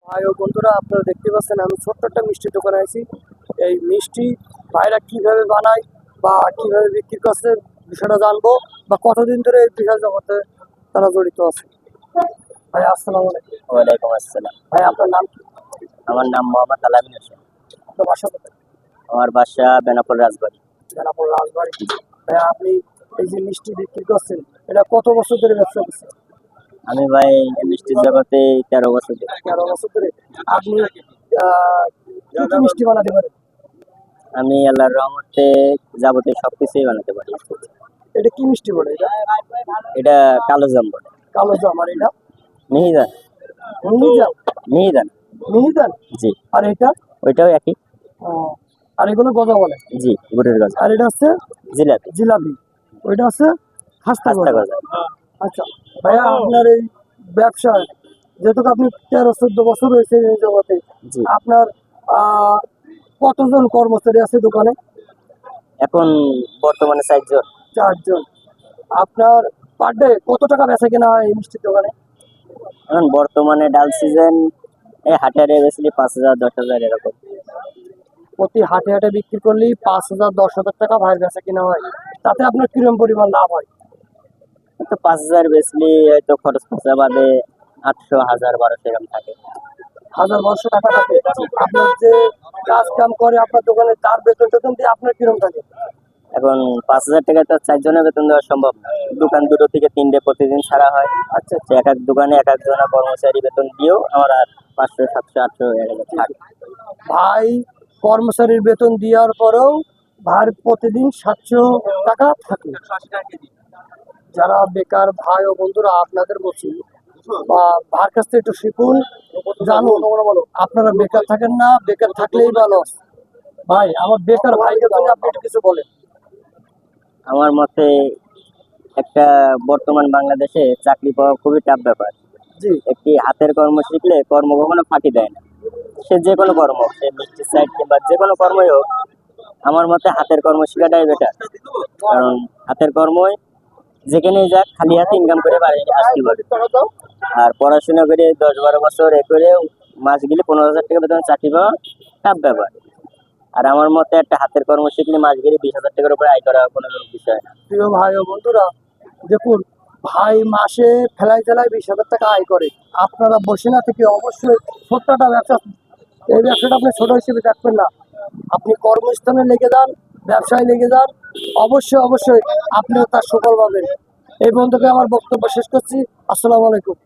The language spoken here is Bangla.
ভাই ও বন্ধুরা, আপনারা দেখতে পাচ্ছেন আমি ছোট্ট একটা মিষ্টির দোকানে আছি। এই মিষ্টি ভাইরা কিভাবে বানায় বা কিভাবে বিক্রি করছে বিষয়টা জানবো, বা কতদিন ধরে এই বিষয় জগতে তারা জড়িত আছে। ভাই আসসালামু আলাইকুম। ওয়ালাইকুম আসসালাম। ভাই আপনার নাম কি? আমার নাম মোহাম্মদ আলামিন হোসেন। আপনার বাসা কোথায়? আমার বাসা বেনাপোল রাজবাড়ী। বেনাপোল রাজবাড়ি। ভাই আপনি এই যে মিষ্টি বিক্রি করছেন, এটা কত বছর ধরে ব্যবসা করছেন? আমি ভাই মিষ্টির জগতে 13 বছর ধরে। 13 বছর ধরে। আপনি কি কি মিষ্টি বানাতে পারেন? আমি আল্লাহর রহমতে যাবতীয় সবকিছুই বানাতে পারি। এটা কি মিষ্টি বলে? এটা এটা কালো জাম বলে। কালো জাম। আর এটা মিহিদান। মিহিজাম। মিহিদান, মিহিদান। জি। আর এটা ওইটাও একই। আর এগুলো গজা বলে। জি, গুড়ের গজা। আর এটা হচ্ছে জিলাপি। জিলাপি। ওইটা হচ্ছে খাস্তা খাস্তা গজা। গজা। আচ্ছা ভাইয়া, আপনার এই ব্যবসায় যেহেতু আপনি 13-14 বছর হয়েছে এই জগতে, জি। আপনার কতজন কর্মচারী আছে দোকানে? এখন বর্তমানে 4 জন। 4 জন। আপনার পার ডে কত টাকা বেচা কেনা হয় এই মিষ্টির দোকানে? এখন বর্তমানে ডাল সিজন, এই হাটারে বেসলি 5,000 10,000 এরকম। প্রতি হাটে হাটে বিক্রি করলেই 5,000 10,000 টাকা ভাইয়ের বেচা কিনা হয়। তাতে আপনার কিরকম পরিমাণ লাভ হয়? তো 5,000 বেসলি হয়তো খরচ খরচা বাদে 800 1000 1200 এরকম থাকে। 1000-1200 টাকা থাকে। আপনার যে কাজ কাম করে আপনার দোকানে, তার বেতন টেতন দিয়ে আপনার কিরকম থাকে? এখন 5,000 টাকা তো 4 জনের বেতন দেওয়া সম্ভব না। দোকান 2 থেকে 3 প্রতিদিন ছাড়া হয়। আচ্ছা তো এক এক দোকানে এক একজনের কর্মচারী বেতন দিয়েও আমার আর 500 700 800 1000 থাকে। ভাই, কর্মচারীর বেতন দেওয়ার পরেও ভাইয়ের প্রতিদিন 700 টাকা থাকে। যারা বেকার ভাই ও বন্ধুরা, আপনাদের বলছি, বা ভাইয়ের কাছ থেকে একটু শিখুন, জানুন। আপনারা বেকার থাকেন না, বেকার থাকলেই ভালো। ভাই, আমার বেকার ভাইকে জন্য আপনি একটু কিছু বলেন। আমার মতে একটা বর্তমান বাংলাদেশে চাকরি পাওয়া খুবই টাফ ব্যাপার। জি। একটি হাতের কর্ম শিখলে কর্ম কখনো ফাঁকি দেয় না। সে যে কোনো কর্ম, সে মিষ্টি সাইড কিংবা যে কোনো কর্মই হোক, আমার মতে হাতের কর্ম শেখাটাই বেটার। কারণ হাতের কর্মই যেখানেই যাক খালি হাতে ইনকাম করে বাড়ি আসতে পারে। আর পড়াশোনা করে 10-12 বছর এ করে মাস গেলে 15,000 টাকা বেতন চাকরি পাওয়া টাফ ব্যাপার। আর আমার মতে একটা হাতের কর্ম শিখলে মাস গেলে 20,000 টাকার উপরে আয় করা কোনো বিষয় না। প্রিয় ভাই ও বন্ধুরা, দেখুন, ভাই মাসে ফেলায় 20,000 টাকা আয় করে। আপনারা বসে না থেকে অবশ্যই ছোট্টটা ব্যবসা, এই ব্যবসাটা আপনি ছোট হিসেবে দেখবেন না। আপনি কর্মস্থানে লেগে যান, ব্যবসায় লেগে যান, অবশ্যই অবশ্যই আপনিও তার সুফল পাবেন। এই বন্ধুকে আমার বক্তব্য শেষ করছি। আসসালামু আলাইকুম।